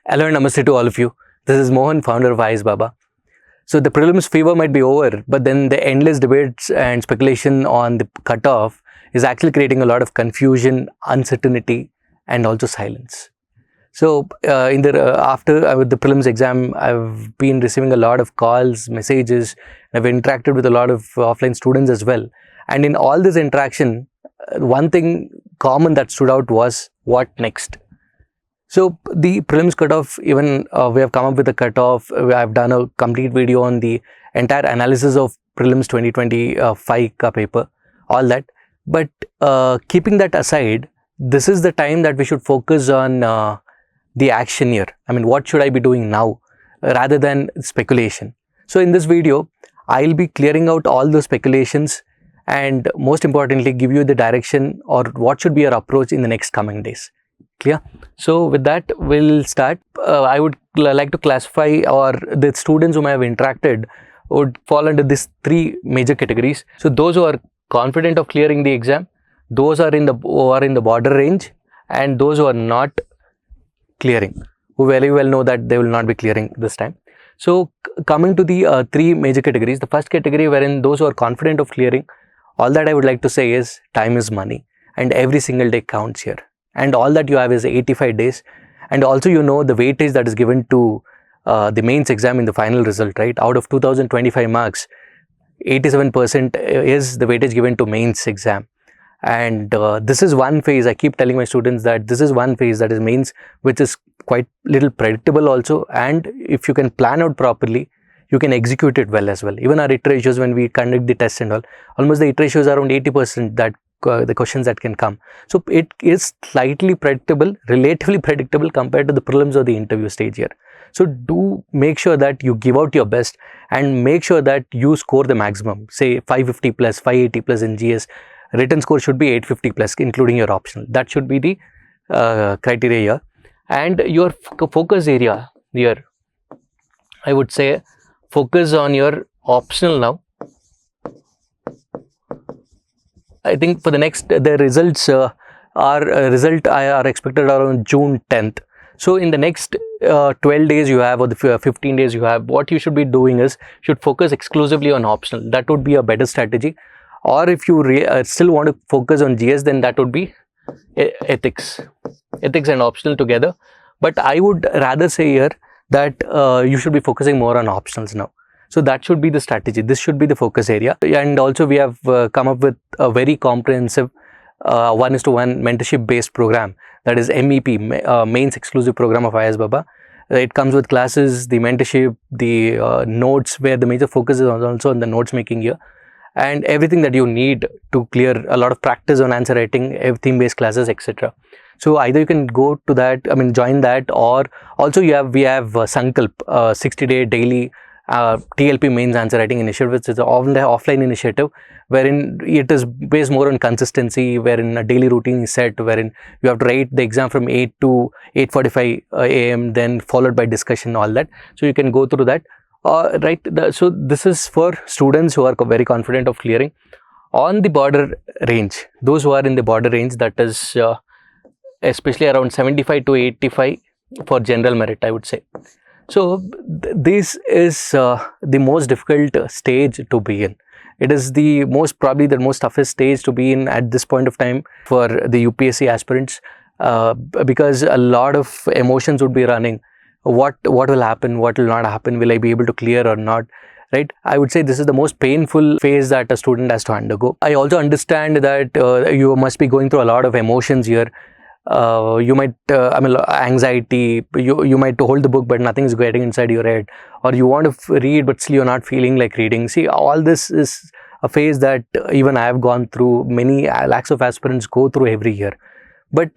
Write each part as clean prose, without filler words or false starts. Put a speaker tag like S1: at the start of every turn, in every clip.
S1: Hello and namaste to all of you. This is Mohan, founder of Ayes Baba. So the prelims fever might be over, but then the endless debates and speculation on the cutoff is actually creating a lot of confusion, uncertainty, and also silence. So after the prelims exam, I've been receiving a lot of calls, messages. I've interacted with a lot of offline students as well. And in all this interaction, one thing common that stood out was what next? So the prelims cutoff, even we have come up with a cutoff. I've done a complete video on the entire analysis of prelims 2025 ka paper, all that. But keeping that aside, this is the time that we should focus on the action here. I mean, what should I be doing now rather than speculation? So in this video, I'll be clearing out all those speculations and most importantly, give you the direction or what should be your approach in the next coming days. Clear? So with that, we'll start. I would like to classify, or the students whom I have interacted would fall under these three major categories. So those who are confident of clearing the exam, those who are in the border range, and those who are not clearing, who very well know that they will not be clearing this time. So coming to the three major categories, the first category wherein those who are confident of clearing, all that I would like to say is time is money and every single day counts here. And all that you have is 85 days. And also, you know, the weightage that is given to the mains exam in the final result, right? Out of 2025 marks, 87% is the weightage given to mains exam. And this is one phase. I keep telling my students that this is one phase, that is mains, which is quite little predictable also. And if you can plan out properly, you can execute it well as well. Even our hit ratios, when we conduct the tests and all, almost the hit ratios are around 80% that the questions that can come. So it is slightly predictable, relatively predictable compared to the prelims or the interview stage here. So do make sure that you give out your best and make sure that you score the maximum, say 550 plus, 580 plus in GS. Written score should be 850 plus, including your optional. That should be the criteria here. And your focus area here, I would say focus on your optional now. I think for the next, the results are expected around June 10th. So in the next 12 days you have, or the 15 days you have, what you should be doing is, should focus exclusively on optional. That would be a better strategy. Or if you still want to focus on GS, then that would be ethics and optional together. But I would rather say here that you should be focusing more on optionals now. So that should be the strategy. This should be the focus area. And also we have come up with a very comprehensive 1:1 mentorship based program, that is MEP, mains exclusive program of Ayes Baba. It comes with classes, the mentorship, the notes, where the major focus is also on the notes making here, and everything that you need to clear, a lot of practice on answer writing, theme based classes, etc. So either you can go to that, I mean join that, or also we have Sankalp, 60-day daily TLP mains answer writing initiative, which is an offline initiative wherein it is based more on consistency, wherein a daily routine is set, wherein you have to write the exam from 8 to 8:45 a.m. then followed by discussion, all that. So you can go through that. Right. So this is for students who are very confident of clearing. On the border range, those who are in the border range, that is especially around 75 to 85 for general merit, I would say. So this is the most difficult stage to be in. It is probably the most toughest stage to be in at this point of time for the UPSC aspirants, because a lot of emotions would be running. What will happen? What will not happen? Will I be able to clear or not? Right? I would say this is the most painful phase that a student has to undergo. I also understand that you must be going through a lot of emotions here. You might, anxiety, you might hold the book but nothing is getting inside your head, or you want to read but still you're not feeling like reading. See, all this is a phase that even I have gone through, many lakhs of aspirants go through every year. But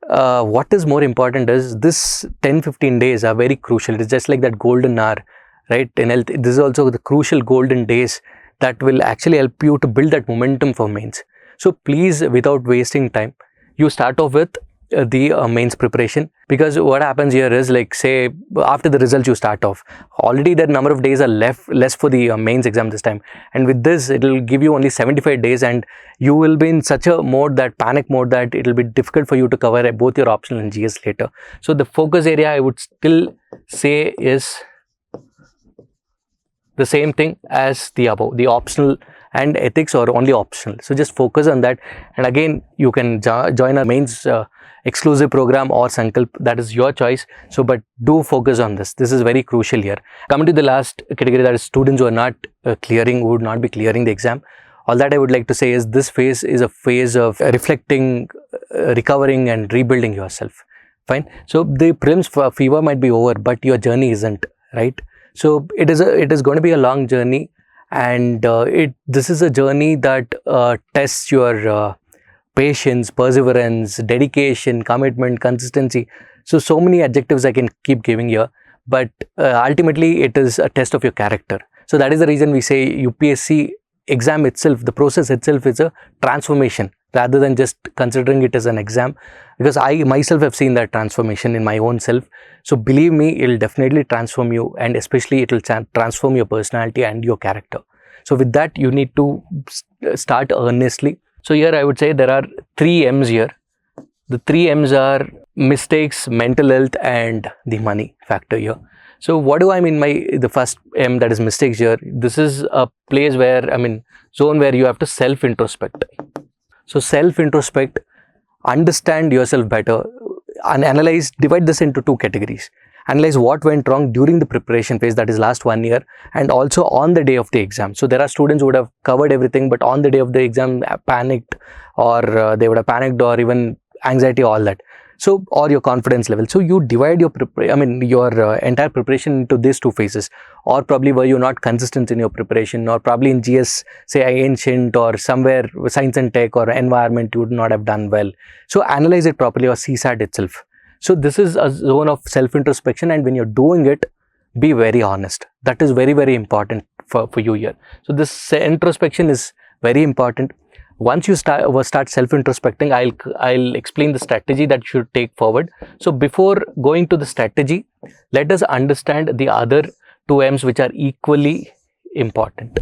S1: what is more important is this 10-15 days are very crucial. It's just like that golden hour, right? In health, this is also the crucial golden days that will actually help you to build that momentum for mains. So please, without wasting time, you start off with the mains preparation, because what happens here is, like, say after the results you start off, already the number of days are less for the mains exam this time, and with this it will give you only 75 days, and you will be in such a mode, that panic mode, that it will be difficult for you to cover both your optional and GS later. So the focus area I would still say is the same thing as the above, the optional and ethics, or only optional. So just focus on that, and again you can join our mains exclusive program or Sankalp, that is your choice. So but do focus on this is very crucial here. Coming to the last category, that is students who are not who would not be clearing the exam. All that I would like to say is, this phase is a phase of reflecting, recovering and rebuilding yourself. Fine. So the prelims fever might be over, but your journey isn't, right? So it is going to be a long journey, and this is a journey that tests your patience, perseverance, dedication, commitment, consistency. So many adjectives I can keep giving here, but ultimately it is a test of your character. So that is the reason we say UPSC exam itself, the process itself, is a transformation rather than just considering it as an exam, because I myself have seen that transformation in my own self. So believe me, it will definitely transform you, and especially it will transform your personality and your character. So with that, you need to start earnestly. So here I would say there are 3 M's here. The 3 M's are mistakes, mental health and the money factor here. So what do I mean by the first M, that is mistakes here? This is a place where, zone where you have to self-introspect. So self-introspect, understand yourself better, and analyze, divide this into 2 categories. Analyze what went wrong during the preparation phase, that is last 1 year, and also on the day of the exam. So there are students who would have covered everything, but on the day of the exam panicked, or they would have panicked, or even anxiety, all that. So, or your confidence level. So you divide your entire preparation into these 2 phases. Or probably were you not consistent in your preparation, or probably in GS, say ancient or somewhere science and tech or environment, you would not have done well. So analyze it properly, or CSAT itself. So this is a zone of self-introspection, and when you're doing it, be very honest. That is very, very important for you here. So this introspection is very important. Once you start self-introspecting, I'll explain the strategy that you should take forward. So before going to the strategy, let us understand the other 2 M's, which are equally important,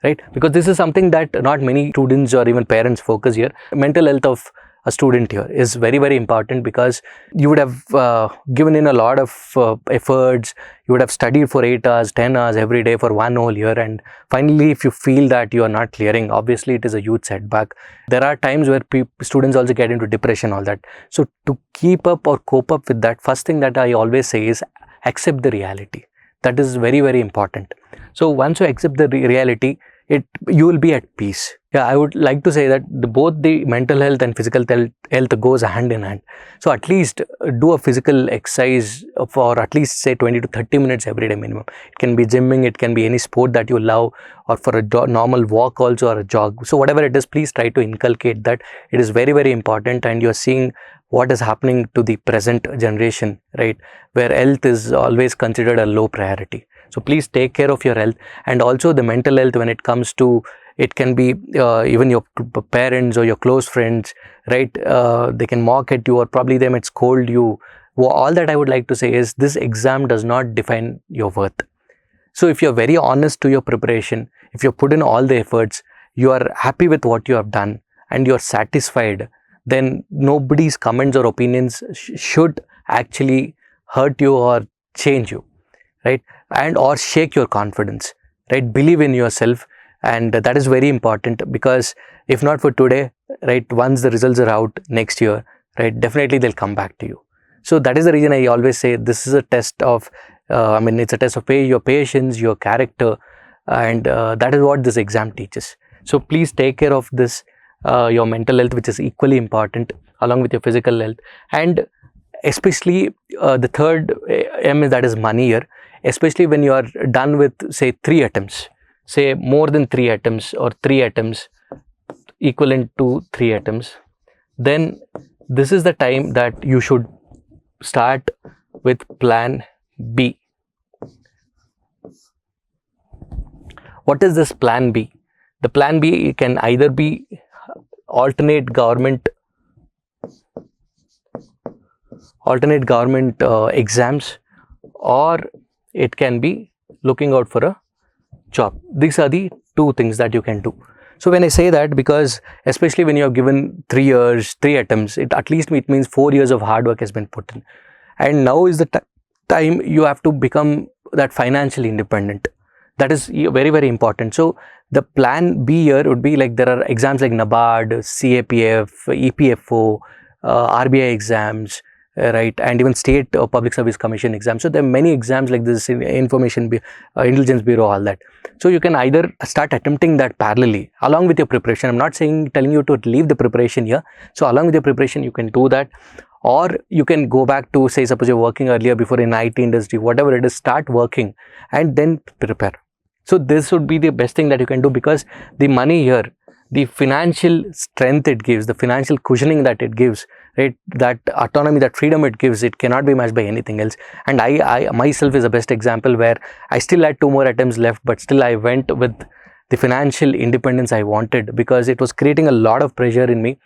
S1: right? Because this is something that not many students or even parents focus here. Mental health of a student here is very, very important, because you would have given in a lot of efforts. You would have studied for 8 hours, 10 hours every day for 1 whole year, and finally if you feel that you are not clearing, obviously it is a huge setback. There are times where students also get into depression, all that. So to keep up or cope up with that, first thing that I always say is accept the reality. That is very, very important. So once you accept the reality, you will be at peace. Yeah, I would like to say that both the mental health and physical health goes hand in hand. So at least do a physical exercise for at least say 20 to 30 minutes every day minimum. It can be gymming, it can be any sport that you love, or for a normal walk also, or a jog. So whatever it is, please try to inculcate that. It is very, very important, and you're seeing what is happening to the present generation, right, where health is always considered a low priority. So please take care of your health, and also the mental health when it comes to, it can be even your parents or your close friends, right? They can mock at you, or probably they might scold you. Well, all that I would like to say is, this exam does not define your worth. So if you're very honest to your preparation, if you put in all the efforts, you are happy with what you have done, and you're satisfied, then nobody's comments or opinions should actually hurt you or change you, right? And or shake your confidence, right? Believe in yourself, and that is very important, because if not for today, right, once the results are out next year, right, definitely they'll come back to you. So that is the reason I always say this is a test of it's a test of your patience, your character, and that is what this exam teaches. So please take care of this, your mental health, which is equally important, along with your physical health. And especially the third M is, that is money here. Especially when you are done with say 3 attempts, say more than 3 attempts, or 3 attempts equivalent to 3 attempts, then this is the time that you should start with plan B. What is this plan B? The plan B can either be alternate government alternate government exams, or it can be looking out for a job. These are the two things that you can do. So when I say that, because especially when you have given 3 years, 3 attempts, at least it means 4 years of hard work has been put in. And now is the time you have to become that financially independent. That is very, very important. So the plan B here would be like, there are exams like NABARD, CAPF, EPFO, RBI exams, right, and even state public service commission exams. So there are many exams like this, intelligence bureau, all that. So you can either start attempting that parallelly along with your preparation. I'm not telling you to leave the preparation here. So along with your preparation, you can do that, or you can go back to, say, suppose you're working earlier before in IT industry, whatever it is, start working and then prepare. So this would be the best thing that you can do, because the money here, the financial strength it gives, the financial cushioning that it gives, right, that autonomy, that freedom it gives, it cannot be matched by anything else. And I myself is the best example, where I still had 2 more attempts left, but still I went with the financial independence I wanted, because it was creating a lot of pressure in me.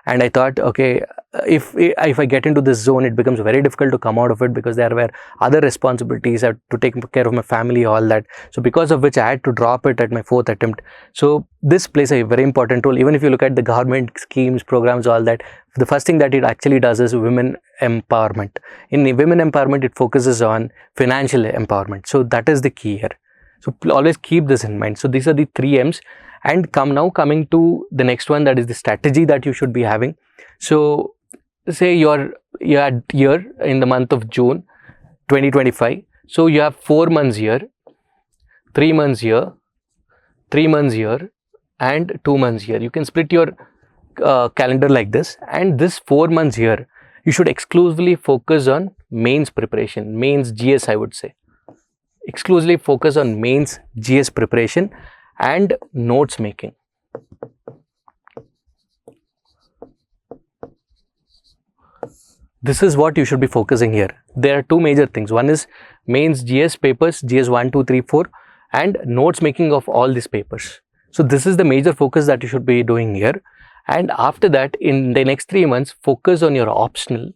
S1: And I thought, okay, if I get into this zone, it becomes very difficult to come out of it, because there were other responsibilities. I had to take care of my family, all that. So because of which I had to drop it at my 4th attempt. So this plays a very important role. Even if you look at the government schemes, programs, all that, the first thing that it actually does is women empowerment. In women empowerment, it focuses on financial empowerment. So that is the key here. So always keep this in mind. So these are the 3 M's. And coming to the next one, that is the strategy that you should be having. So say you're here in the month of June 2025. So you have 4 months here, 3 months here, 3 months here, and 2 months here. You can split your calendar like this. And this 4 months here, you should exclusively focus on mains preparation, mains GS, I would say. Exclusively focus on mains GS preparation and notes making. This is what you should be focusing here. There are 2 major things. One is mains GS papers, GS 1, 2, 3, 4, and notes making of all these papers. So this is the major focus that you should be doing here. And after that, in the next 3 months, focus on your optional,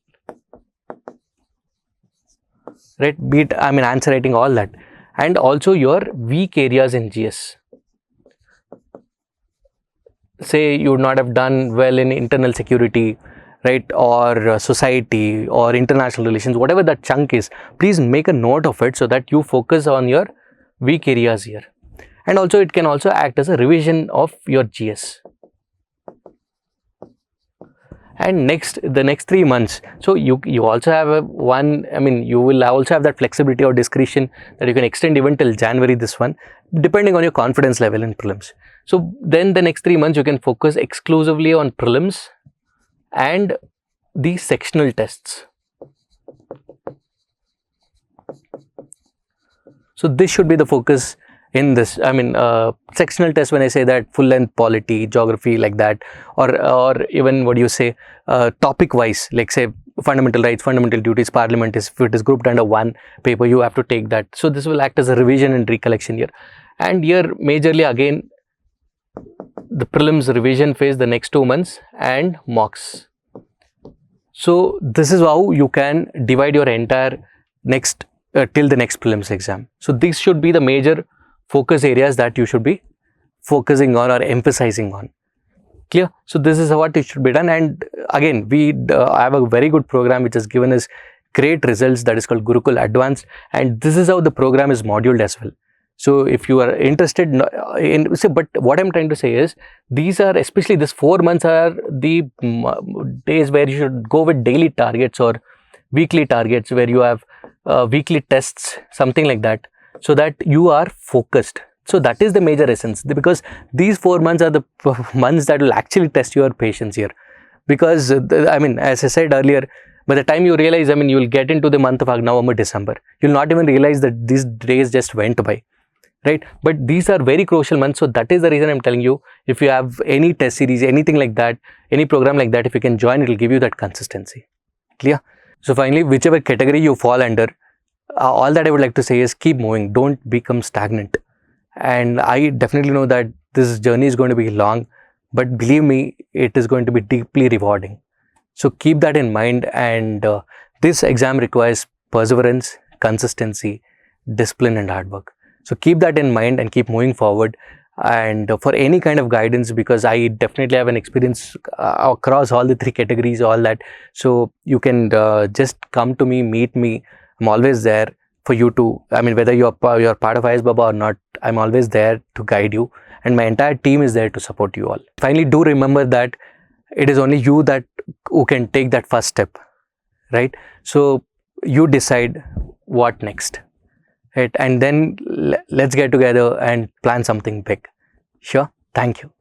S1: right? Be it, answer writing, all that, and also your weak areas in GS. Say you would not have done well in internal security, right, or society or international relations, whatever that chunk is, please make a note of it so that you focus on your weak areas here. And also it can also act as a revision of your GS. And the next 3 months, so you also have you will also have that flexibility or discretion that you can extend even till January, this one, depending on your confidence level in prelims. So then the next 3 months you can focus exclusively on prelims and the sectional tests. So this should be the focus in this. Sectional test, when I say that, full length polity, geography, like that, or even what do you say, topic wise, like say fundamental rights, fundamental duties, parliament, if it is grouped under one paper, you have to take that. So this will act as a revision and recollection here. And here majorly again the prelims revision phase, the next 2 months, and mocks. So this is how you can divide your entire next till the next prelims exam. So these should be the major focus areas that you should be focusing on or emphasizing on. Clear? So this is what it should be done. And again, we have a very good program which has given us great results, that is called Gurukul Advanced, and this is how the program is moduled as well. So if you are interested but what I'm trying to say is, these are, especially this 4 months are the days where you should go with daily targets or weekly targets, where you have weekly tests, something like that, so that you are focused. So that is the major essence, because these 4 months are the months that will actually test your patience here. Because as I said earlier, by the time you realize, you will get into the month of November, December, you'll not even realize that these days just went by, right? But these are very crucial months. So that is the reason I'm telling you, if you have any test series, anything like that, any program like that, if you can join, it will give you that consistency. Clear? So finally, whichever category you fall under, all that I would like to say is keep moving, don't become stagnant. And I definitely know that this journey is going to be long, but believe me, it is going to be deeply rewarding. So keep that in mind and This exam requires perseverance, consistency, discipline and hard work. So keep that in mind and keep moving forward. And for any kind of guidance, because I definitely have an experience across all the three categories, all that, so you can just come to me, meet me. I'm always there for you to, I mean, whether you're part of IS Baba or not, I'm always there to guide you, and my entire team is there to support you all. Finally, do remember that it is only you that who can take that first step, right? So you decide what next, right? And then let's get together and plan something big. Sure. Thank you.